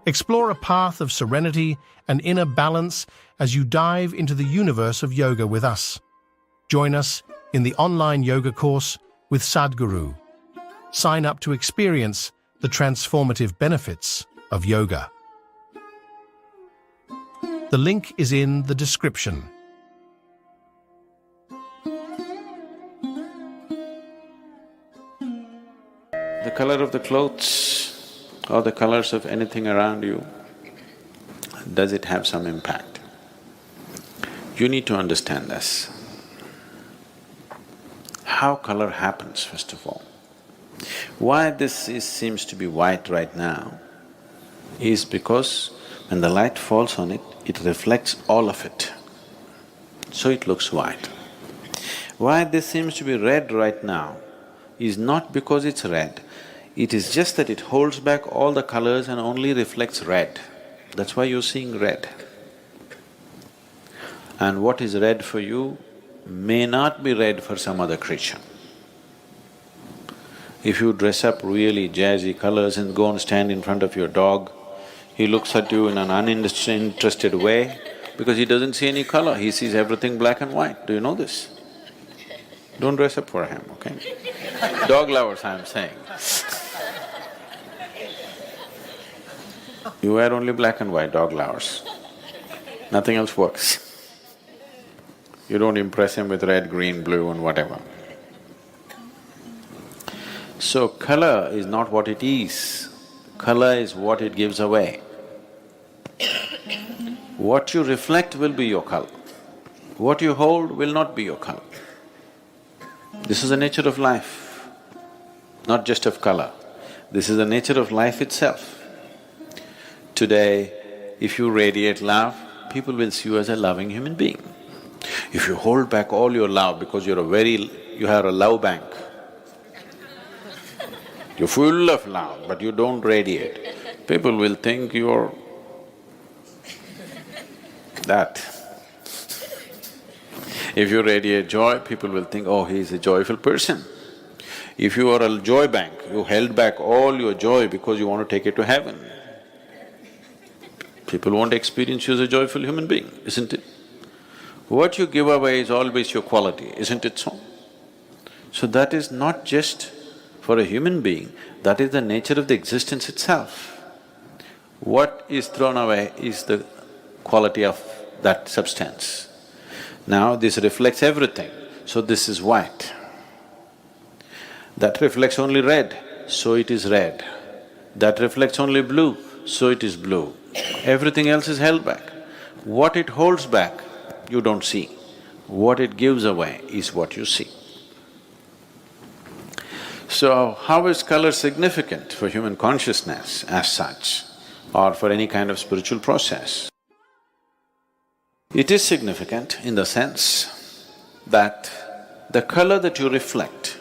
Explore a path of serenity and inner balance as you dive into the universe of yoga with us. Join us in the online yoga course with Sadhguru. Sign up to experience the transformative benefits of yoga. The link is in the description. The color of the clothes or the colors of anything around you, does it have some impact? You need to understand this. How color happens, first of all. Why seems to be white right now is because when the light falls on it, it reflects all of it, so it looks white. Why this seems to be red right now is not because it's red, it is just that it holds back all the colors and only reflects red. That's why you're seeing red. And what is red for you may not be red for some other creature. If you dress up really jazzy colors and go and stand in front of your dog, he looks at you in an uninterested way because he doesn't see any color, he sees everything black and white. Do you know this? Don't dress up for him, okay? Dog lovers, I'm saying. You wear only black and white, dog lovers. Nothing else works. You don't impress him with red, green, blue and whatever. So color is not what it is, color is what it gives away. What you reflect will be your color, what you hold will not be your color. This is the nature of life, not just of color. This is the nature of life itself. Today, if you radiate love, people will see you as a loving human being. If you hold back all your love because you have a love bank, you're full of love but you don't radiate, people will think you're that. If you radiate joy, people will think, oh, he's a joyful person. If you are a joy bank, you held back all your joy because you want to take it to heaven, people won't experience you as a joyful human being, isn't it? What you give away is always your quality, isn't it so? So that is not just for a human being, that is the nature of the existence itself. What is thrown away is the quality of that substance. Now this reflects everything, so this is white. That reflects only red, so it is red. That reflects only blue, so it is blue. Everything else is held back. What it holds back, you don't see. What it gives away is what you see. So, how is color significant for human consciousness as such, or for any kind of spiritual process? It is significant in the sense that the color that you reflect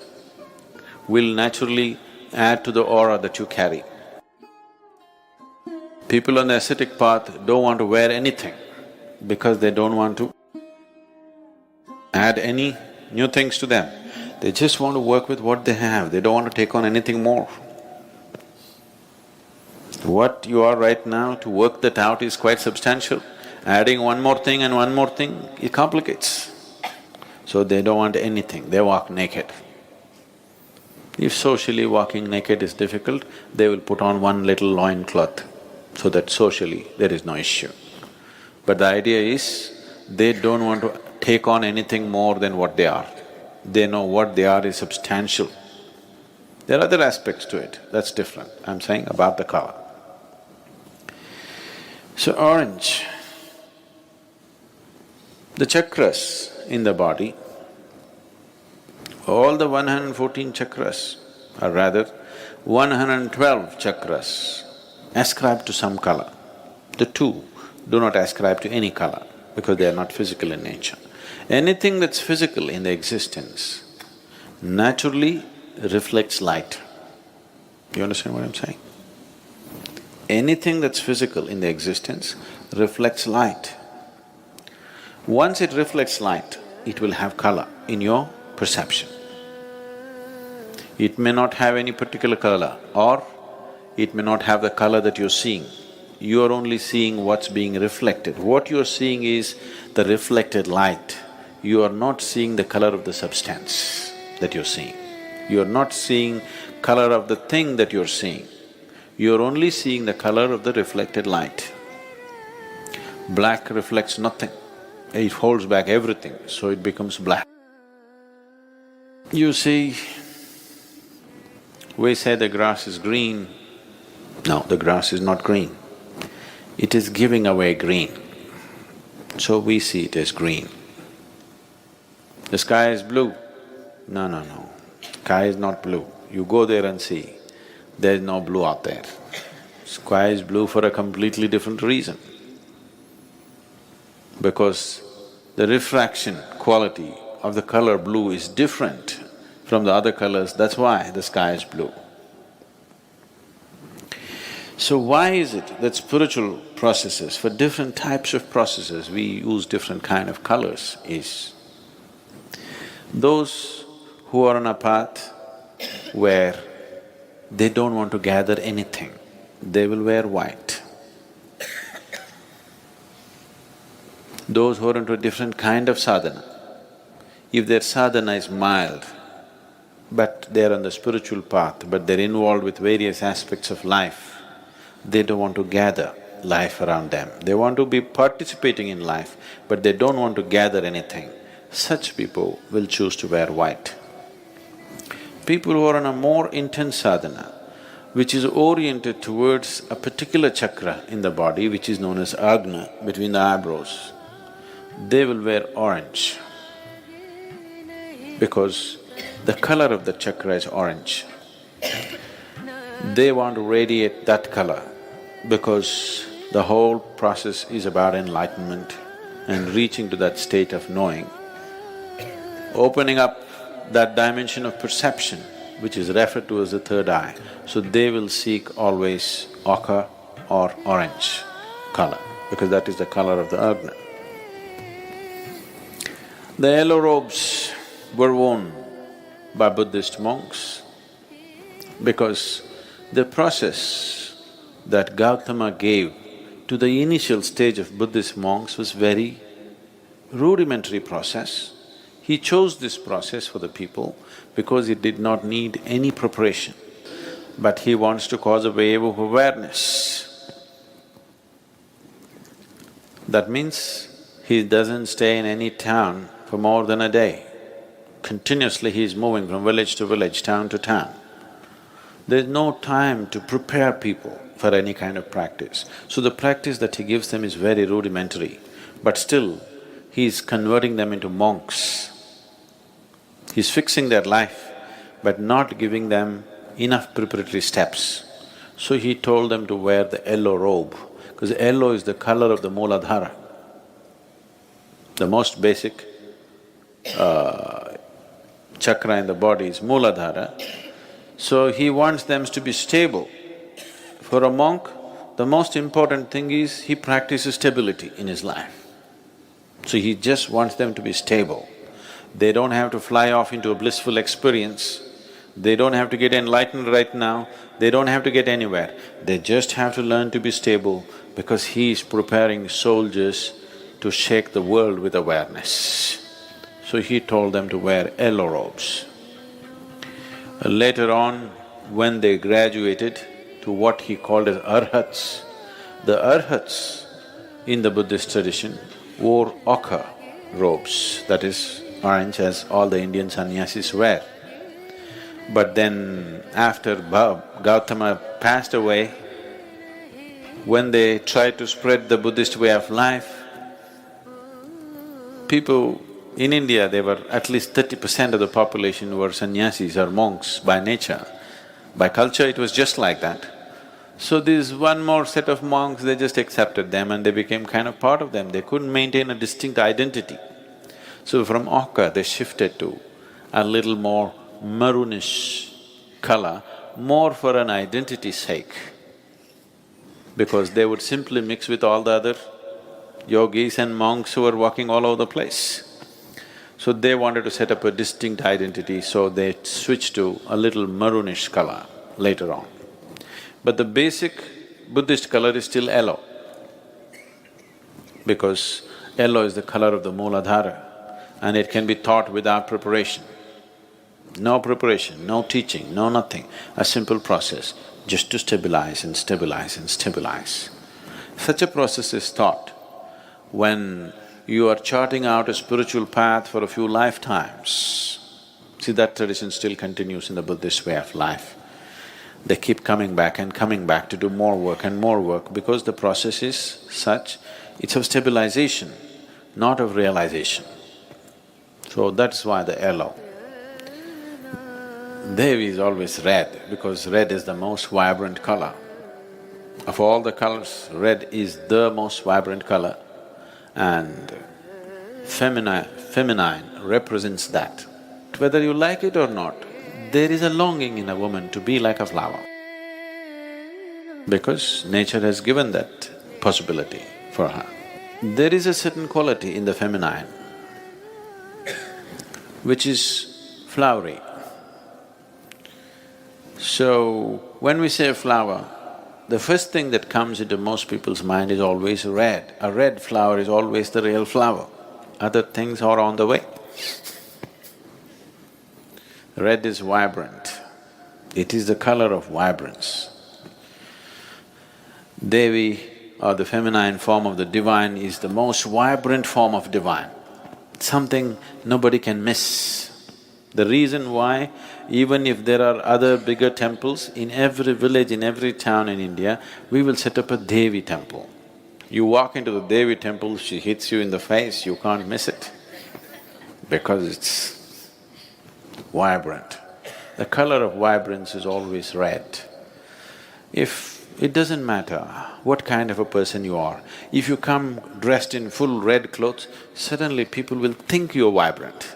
will naturally add to the aura that you carry. People on the ascetic path don't want to wear anything because they don't want to add any new things to them. They just want to work with what they have, they don't want to take on anything more. What you are right now, to work that out is quite substantial. Adding one more thing and one more thing, it complicates. So they don't want anything, they walk naked. If socially walking naked is difficult, they will put on one little loincloth so that socially there is no issue. But the idea is, they don't want to take on anything more than what they are. They know what they are is substantial. There are other aspects to it, that's different. I'm saying about the color. So orange, the chakras in the body, all the 114 chakras, or rather 112 chakras ascribe to some color. The two do not ascribe to any color because they are not physical in nature. Anything that's physical in the existence naturally reflects light. You understand what I'm saying? Anything that's physical in the existence reflects light. Once it reflects light, it will have color in your perception. It may not have any particular color, or it may not have the color that you're seeing. You are only seeing what's being reflected. What you're seeing is the reflected light. You are not seeing the color of the substance that you're seeing. You are not seeing color of the thing that you're seeing. You're only seeing the color of the reflected light. Black reflects nothing. It holds back everything, so it becomes black. You see, we say the grass is green. No, the grass is not green. It is giving away green, so we see it as green. The sky is blue. No. Sky is not blue. You go there and see, there is no blue out there. Sky is blue for a completely different reason. Because the refraction quality of the color blue is different from the other colors, that's why the sky is blue. So why is it that spiritual processes, for different types of processes, we use different kind of colors is, those who are on a path where they don't want to gather anything, they will wear white. Those who are into a different kind of sadhana, if their sadhana is mild, but they're on the spiritual path, but they're involved with various aspects of life, they don't want to gather life around them. They want to be participating in life, but they don't want to gather anything. Such people will choose to wear white. People who are on a more intense sadhana, which is oriented towards a particular chakra in the body, which is known as agna, between the eyebrows, they will wear orange because the color of the chakra is orange. They want to radiate that color because the whole process is about enlightenment and reaching to that state of knowing, opening up that dimension of perception which is referred to as the third eye. So they will seek always ochre or orange color because that is the color of the agna. The yellow robes were worn by Buddhist monks because the process that Gautama gave to the initial stage of Buddhist monks was very rudimentary process. He chose this process for the people because it did not need any preparation, but he wants to cause a wave of awareness. That means he doesn't stay in any town for more than a day. Continuously he is moving from village to village, town to town. There's no time to prepare people for any kind of practice. So the practice that he gives them is very rudimentary, but still he is converting them into monks. He's fixing their life, but not giving them enough preparatory steps. So he told them to wear the yellow robe, because yellow is the color of the Mooladhara, the most basic chakra in the body is Mooladhara. So he wants them to be stable. For a monk, the most important thing is he practices stability in his life. So he just wants them to be stable. They don't have to fly off into a blissful experience, they don't have to get enlightened right now, they don't have to get anywhere. They just have to learn to be stable because he is preparing soldiers to shake the world with awareness. So he told them to wear yellow robes. Later on, when they graduated to what he called as arhats, the arhats in the Buddhist tradition wore ochre robes, that is orange, as all the Indian sannyasis wear. But then after Gautama passed away, when they tried to spread the Buddhist way of life, people in India, there were at least 30% of the population were sannyasis or monks by nature. By culture, it was just like that. So this one more set of monks, they just accepted them and they became kind of part of them. They couldn't maintain a distinct identity. So from ochre, they shifted to a little more maroonish color, more for an identity's sake, because they would simply mix with all the other yogis and monks who were walking all over the place. So they wanted to set up a distinct identity, so they switched to a little maroonish color later on. But the basic Buddhist color is still yellow, because yellow is the color of the Mooladhara and it can be taught without preparation. No preparation, no teaching, no nothing, a simple process, just to stabilize and stabilize and stabilize. Such a process is taught when you are charting out a spiritual path for a few lifetimes. See, that tradition still continues in the Buddhist way of life. They keep coming back and coming back to do more work and more work because the process is such, it's of stabilization, not of realization. So that's why the yellow. Devi is always red because red is the most vibrant color. Of all the colors, red is the most vibrant color and feminine represents that. Whether you like it or not, there is a longing in a woman to be like a flower because nature has given that possibility for her. There is a certain quality in the feminine which is flowery. So, when we say flower, the first thing that comes into most people's mind is always red. A red flower is always the real flower. Other things are on the way. Red is vibrant. It is the color of vibrance. Devi, or the feminine form of the divine, is the most vibrant form of divine. Something nobody can miss. The reason why, even if there are other bigger temples, in every village, in every town in India, we will set up a Devi temple. You walk into the Devi temple, she hits you in the face, you can't miss it because it's vibrant. The color of vibrance is always red. It doesn't matter what kind of a person you are, if you come dressed in full red clothes, suddenly people will think you're vibrant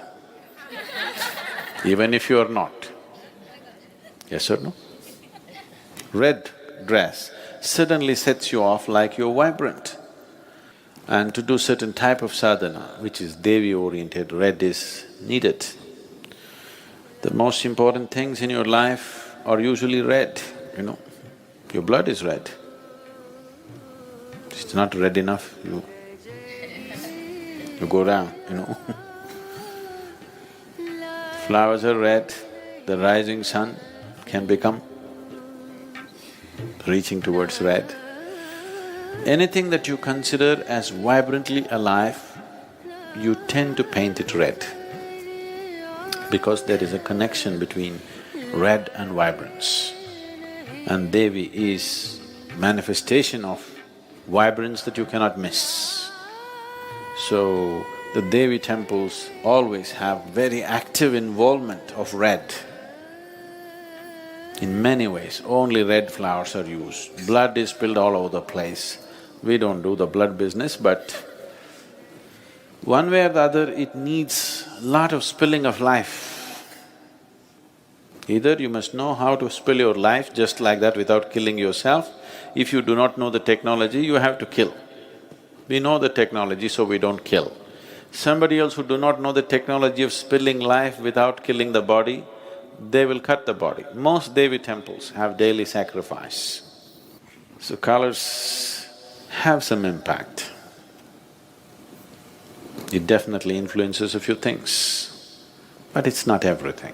even if you are not. Yes or no? Red dress suddenly sets you off like you're vibrant. And to do certain type of sadhana, which is Devi-oriented, red is needed. The most important things in your life are usually red, you know. Your blood is red. It's not red enough, you go down, you know. Flowers are red, the rising sun can become reaching towards red. Anything that you consider as vibrantly alive, you tend to paint it red because there is a connection between red and vibrance. And Devi is manifestation of vibrance that you cannot miss. So, the Devi temples always have very active involvement of red. In many ways, only red flowers are used. Blood is spilled all over the place. We don't do the blood business, but one way or the other, it needs a lot of spilling of life. Either you must know how to spill your life just like that without killing yourself. If you do not know the technology, you have to kill. We know the technology, so we don't kill. Somebody else who do not know the technology of spilling life without killing the body, they will cut the body. Most Devi temples have daily sacrifice. So colors have some impact. It definitely influences a few things, but it's not everything.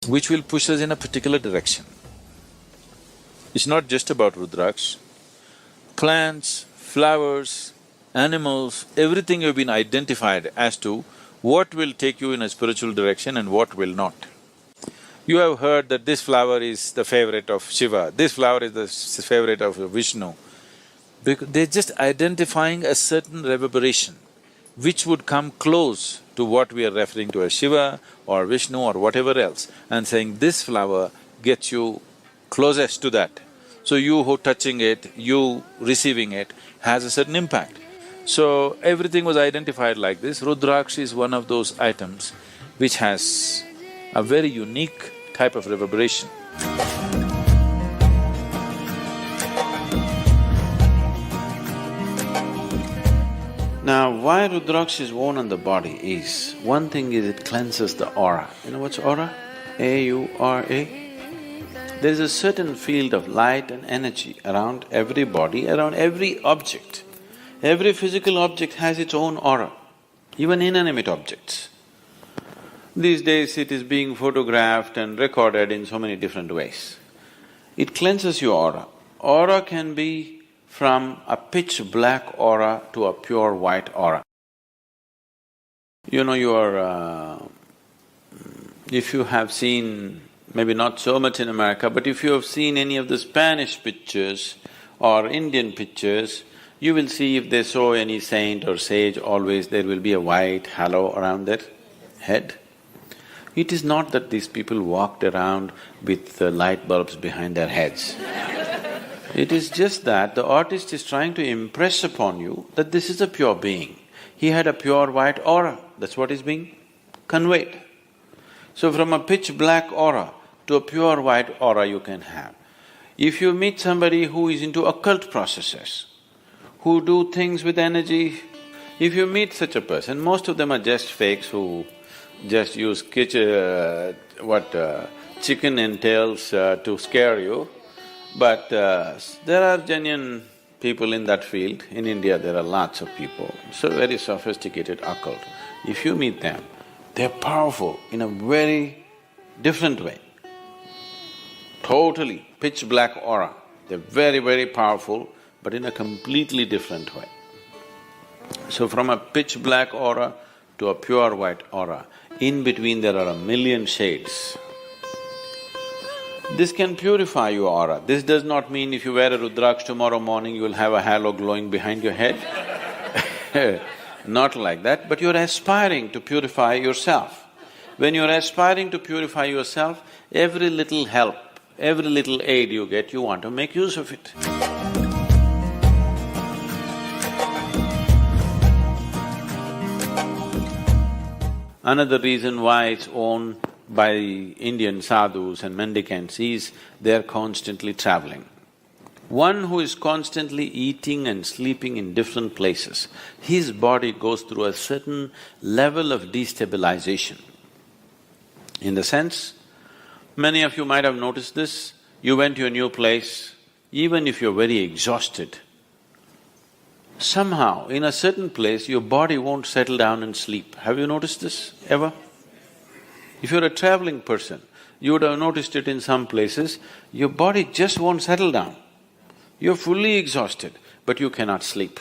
Which will push us in a particular direction. It's not just about Rudraksh. Plants, flowers, animals, everything have been identified as to what will take you in a spiritual direction and what will not. You have heard that this flower is the favorite of Shiva, this flower is the favorite of Vishnu. Because they're just identifying a certain reverberation which would come close to what we are referring to as Shiva or Vishnu or whatever else, and saying this flower gets you closest to that. So you who touching it, you receiving it has a certain impact. So everything was identified like this. Rudraksh is one of those items which has a very unique type of reverberation. Now, why Rudraksh is worn on the body is, one thing is it cleanses the aura. You know what's aura? A-U-R-A? There is a certain field of light and energy around every body, around every object. Every physical object has its own aura, even inanimate objects. These days it is being photographed and recorded in so many different ways. It cleanses your aura. Aura can be from a pitch black aura to a pure white aura. You know, if you have seen, maybe not so much in America, but if you have seen any of the Spanish pictures or Indian pictures, you will see if they show any saint or sage, always there will be a white halo around their head. It is not that these people walked around with light bulbs behind their heads. It is just that the artist is trying to impress upon you that this is a pure being. He had a pure white aura, that's what is being conveyed. So from a pitch black aura to a pure white aura you can have. If you meet somebody who is into occult processes, who do things with energy, if you meet such a person, most of them are just fakes who just use chicken entails to scare you. But there are genuine people in that field. In India there are lots of people, so very sophisticated occult. If you meet them, they're powerful in a very different way. Totally pitch black aura. They're very, very powerful, but in a completely different way. So from a pitch black aura to a pure white aura, in between there are a million shades. This can purify your aura. This does not mean if you wear a Rudraksh tomorrow morning you will have a halo glowing behind your head. Not like that, but you're aspiring to purify yourself. When you're aspiring to purify yourself, every little help, every little aid you get, you want to make use of it. Another reason why it's worn by Indian sadhus and mendicants is they're constantly traveling. One who is constantly eating and sleeping in different places, his body goes through a certain level of destabilization. In the sense, many of you might have noticed this, you went to a new place, even if you're very exhausted, somehow in a certain place your body won't settle down and sleep. Have you noticed this ever? If you're a traveling person, you would have noticed it in some places, your body just won't settle down. You're fully exhausted, but you cannot sleep.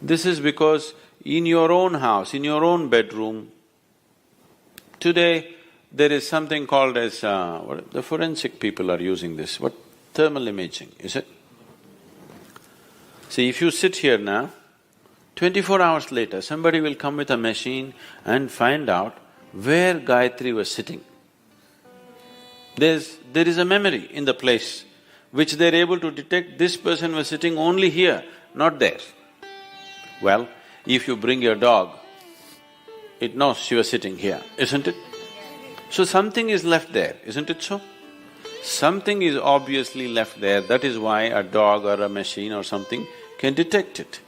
This is because in your own house, in your own bedroom, today there is something called as… the forensic people are using this, what? Thermal imaging, is it? See, if you sit here now, 24 hours later, somebody will come with a machine and find out where Gayatri was sitting. There is a memory in the place which they're able to detect, this person was sitting only here, not there. Well, if you bring your dog, it knows she was sitting here, isn't it? So something is left there, isn't it so? Something is obviously left there, that is why a dog or a machine or something can detect it.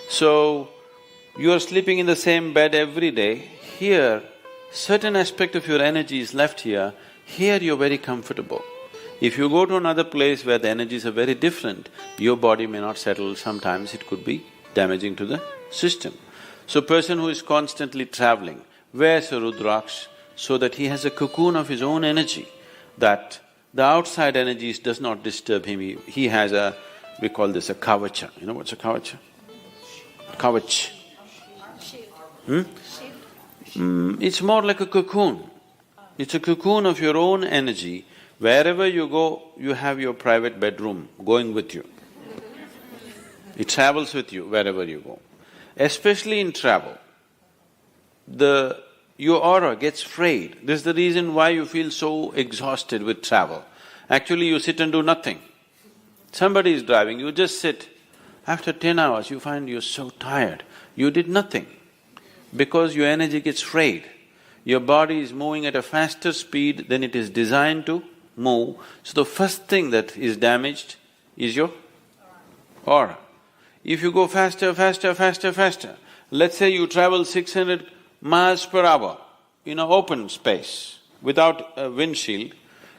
So, you are sleeping in the same bed every day, here certain aspect of your energy is left here, here you're very comfortable. If you go to another place where the energies are very different, your body may not settle, sometimes it could be damaging to the system. So person who is constantly traveling wears a Rudraksh so that he has a cocoon of his own energy, that the outside energies does not disturb him. He has a… we call this a kavacha. You know what's a kavacha? Kavach. It's more like a cocoon. It's a cocoon of your own energy. Wherever you go, you have your private bedroom going with you. It travels with you wherever you go. Especially in travel, your aura gets frayed. This is the reason why you feel so exhausted with travel. Actually, you sit and do nothing. Somebody is driving, you just sit. After 10 hours, you find you're so tired. You did nothing because your energy gets frayed. Your body is moving at a faster speed than it is designed to move. So the first thing that is damaged is your aura. If you go faster, faster, faster, faster, let's say you travel 600 miles per hour in an open space without a windshield,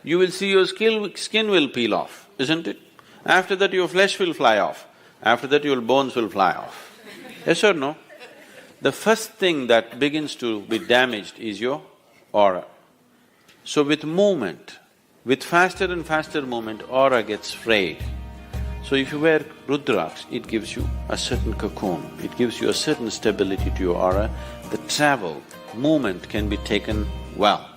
you will see your skin will peel off, isn't it? After that your flesh will fly off, after that your bones will fly off. Yes or no? The first thing that begins to be damaged is your aura. So with movement, with faster and faster movement, aura gets frayed. So if you wear Rudraks, it gives you a certain cocoon, it gives you a certain stability to your aura. The travel, movement can be taken well.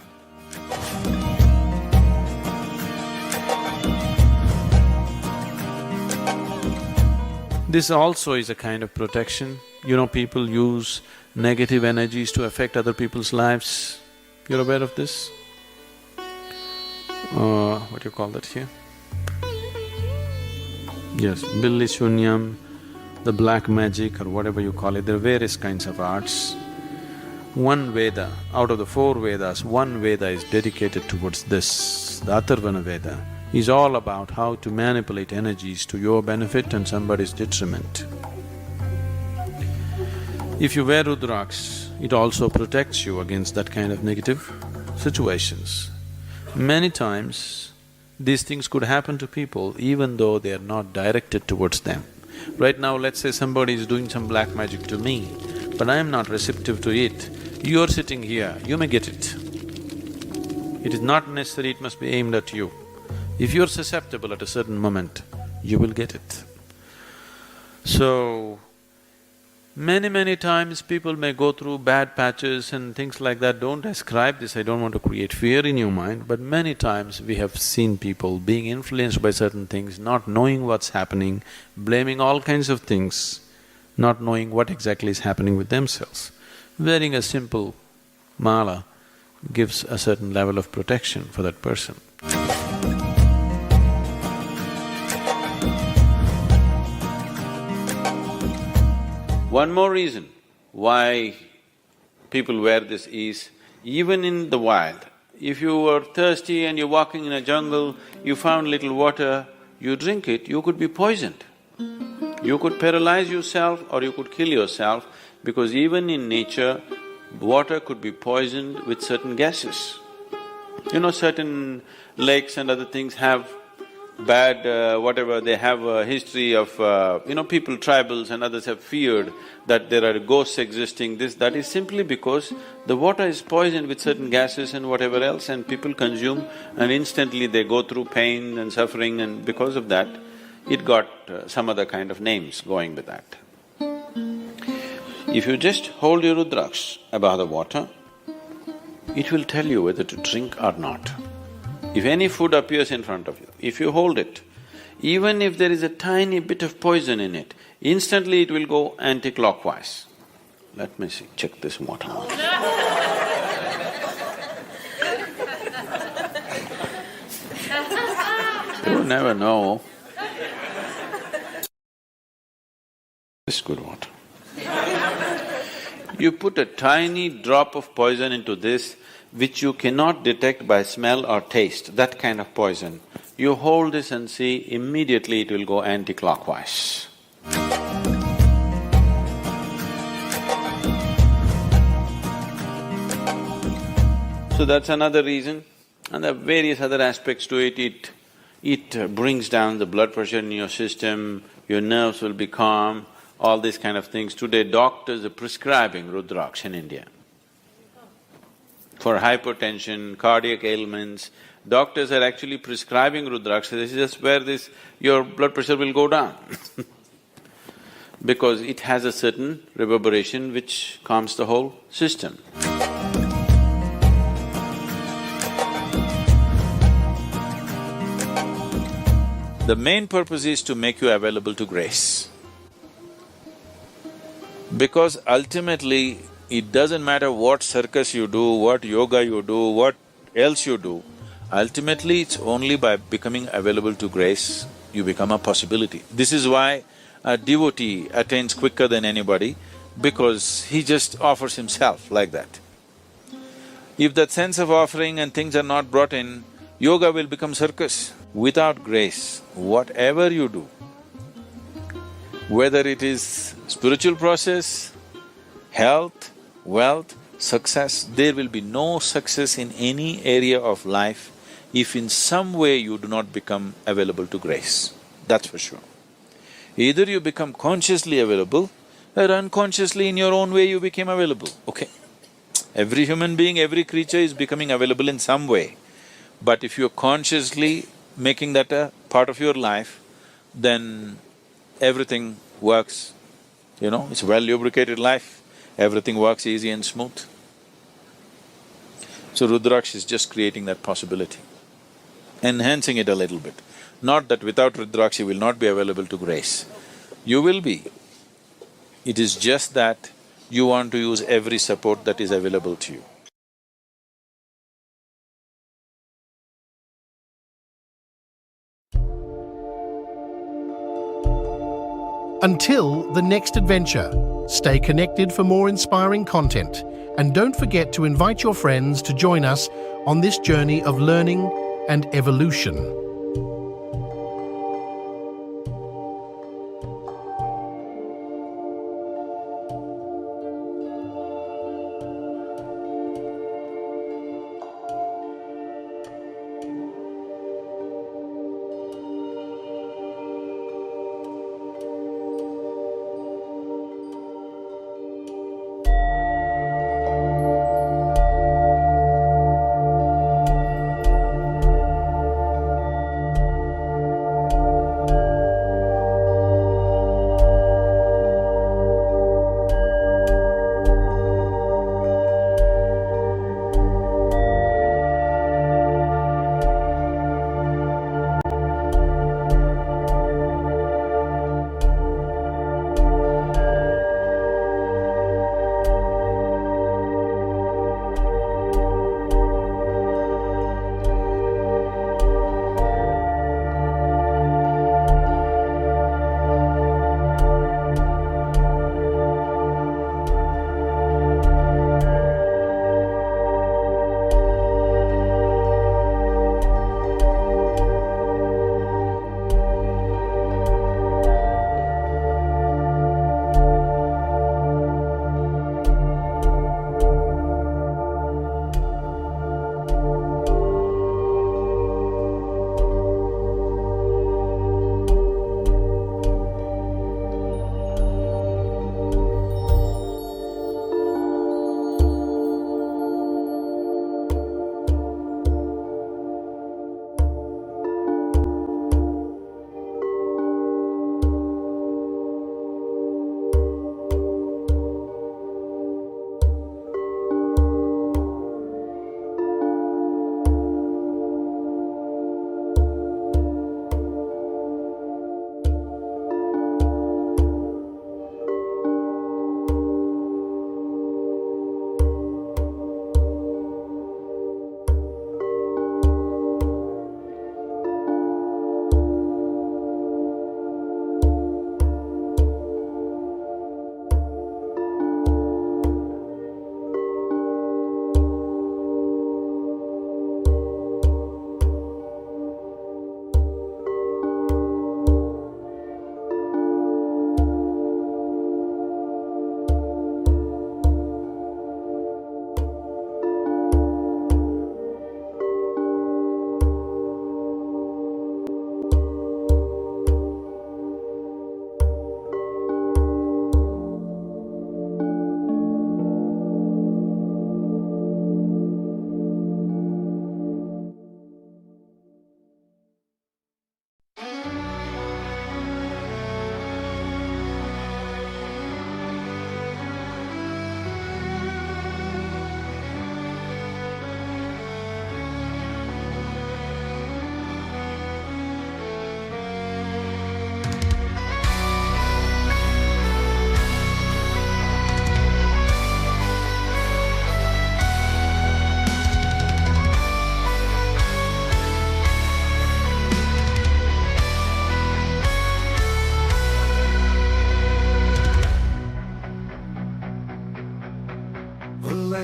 This also is a kind of protection. You know, people use negative energies to affect other people's lives. You're aware of this? What do you call that here? Yes, Billi Shunyam, the black magic or whatever you call it, there are various kinds of arts. One Veda, out of the 4 Vedas, one Veda is dedicated towards this, the Atharvana Veda, is all about how to manipulate energies to your benefit and somebody's detriment. If you wear Rudraks, it also protects you against that kind of negative situations. Many times, these things could happen to people even though they are not directed towards them. Right now, let's say somebody is doing some black magic to me, but I am not receptive to it. You're sitting here, you may get it. It is not necessary it must be aimed at you. If you're susceptible at a certain moment, you will get it. So, many times people may go through bad patches and things like that. Don't ascribe this, I don't want to create fear in your mind, but many times we have seen people being influenced by certain things, not knowing what's happening, blaming all kinds of things, not knowing what exactly is happening with themselves. Wearing a simple mala gives a certain level of protection for that person. One more reason why people wear this is, even in the wild, if you were thirsty and you're walking in a jungle, you found little water, you drink it, you could be poisoned. You could paralyze yourself or you could kill yourself, because even in nature, water could be poisoned with certain gases. You know, certain lakes and other things have bad whatever, they have a history of people, tribals and others have feared that there are ghosts existing, that is simply because the water is poisoned with certain gases and whatever else, and people consume and instantly they go through pain and suffering, and because of that, it got some other kind of names going with that. If you just hold your Rudraks above the water, it will tell you whether to drink or not. If any food appears in front of you, if you hold it, even if there is a tiny bit of poison in it, instantly it will go anti-clockwise. Let me see, check this water. You never know. This is good water. You put a tiny drop of poison into this, which you cannot detect by smell or taste, that kind of poison. You hold this and see, immediately it will go anti-clockwise. So that's another reason, and there are various other aspects to it. It brings down the blood pressure in your system, your nerves will be calm, all these kind of things. Today doctors are prescribing Rudraks in India. For hypertension, cardiac ailments, doctors are actually prescribing Rudraks. This is just where your blood pressure will go down because it has a certain reverberation which calms the whole system. The main purpose is to make you available to grace. Because ultimately, it doesn't matter what circus you do, what yoga you do, what else you do, ultimately it's only by becoming available to grace you become a possibility. This is why a devotee attains quicker than anybody, because he just offers himself like that. If that sense of offering and things are not brought in, yoga will become circus. Without grace, whatever you do, Whether it is spiritual process, health, wealth, success, there will be no success in any area of life if in some way you do not become available to grace, that's for sure. Either you become consciously available or unconsciously in your own way you became available, okay? Every human being, every creature is becoming available in some way. But if you're consciously making that a part of your life, then everything works, it's a well-lubricated life, everything works easy and smooth. So Rudraksh is just creating that possibility, enhancing it a little bit. Not that without Rudraksh you will not be available to grace. You will be. It is just that you want to use every support that is available to you. Until the next adventure, stay connected for more inspiring content, and don't forget to invite your friends to join us on this journey of learning and evolution.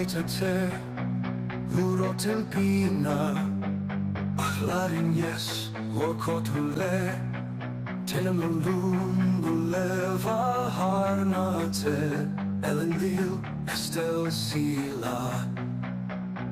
Meditative, uroten pina, ahlarin yes, wakotule, Tenemelun buleva harnate Elenil Estel Sila.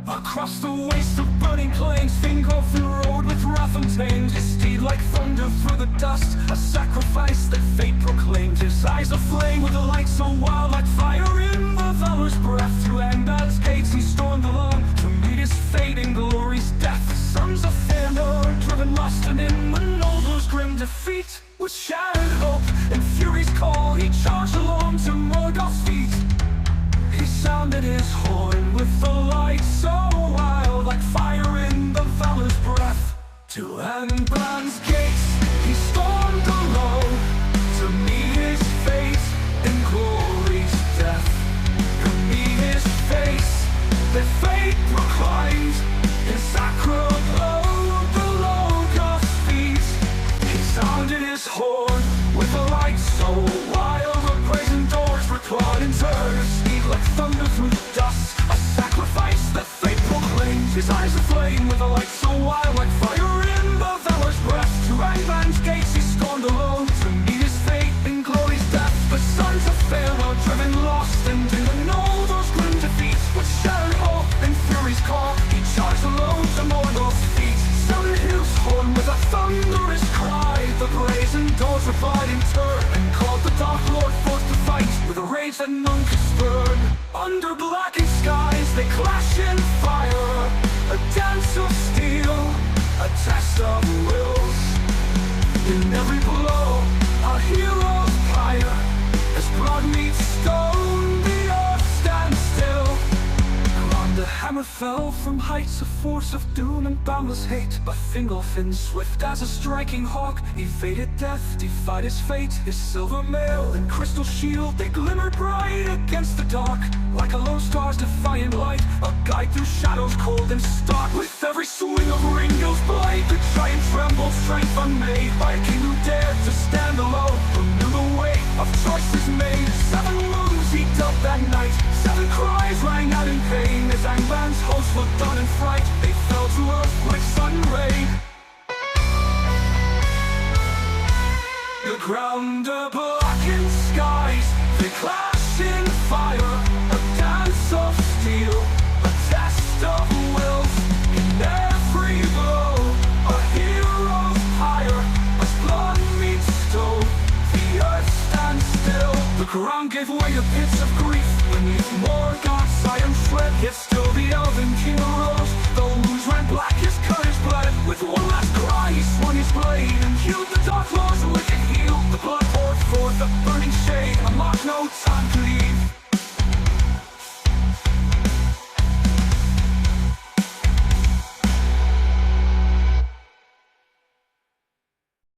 Across the waste of burning plains, Fingolf rode with wrath untamed. His steed like thunder through the dust, a sacrifice that fate proclaimed. His eyes aflame with a light so wild, like fire in the valor's breath. Through Angband's gates he stormed along to meet his fate in glory's death. The sons of Fëanor, driven lost, and in the noble's grim defeat, with shattered hope and fury's call, he charged along to Morgoth's feet. He sounded his horn with the light so wild, like fire in the valor's breath. To Angband's gates he stormed alone to meet his fate in glory's death. To meet his face that fate proclaimed, his sacred blow below God's feet. He sounded his horn with a light so wild, the brazen doors were clawed in turn. Like thunder through the dust, a sacrifice that fate proclaims. His eyes aflame with a light so wild, like fire in the valor's breath. To Angband's gates he stormed alone to meet his fate in glory's death. The sons of Fëanor, driven lost, and didn't know those grim defeats. With shattered hope and fury's call, he charged alone to Morgoth's feet. Sounded his horn with a thunderous cry. The brazen doors replied in turn, and called the Dark Lord forth to fight with a rage that none could spurn. Under blackened skies they clash in fire, a dance of steel, a test of wills. In every blow a hero's pyre, as blood meets stone the earth stands still. The hammer fell from heights, a force of doom and boundless hate. But Fingolfin, swift as a striking hawk, evaded death, defied his fate. His silver mail and crystal shield, they glimmered bright against the dark, like a lone star's defiant light, a guide through shadows cold and stark. With every swing of Ringill's blade, the giant trembled, strength unmade, by a king who dared to stand alone, who knew the weight of choices made. 7 wounds he dealt that night, 7 cries rang out in pain. As Angband's hosts looked on in fright, they fell to earth like sudden rain. The ground blackened skies, they clash in fire, a dance of steel, a test of wills. In every blow a hero's pyre, as blood meets stone, the earth stands still. The ground gave way to pits of grief beneath Morgoth's iron tread. Yet still the elven king arose, the wounds ran black, his courage bled. With one last cry he swung his blade and healed the Dark Lord's wicked heel. The blood poured forth a burning shade, unlocked no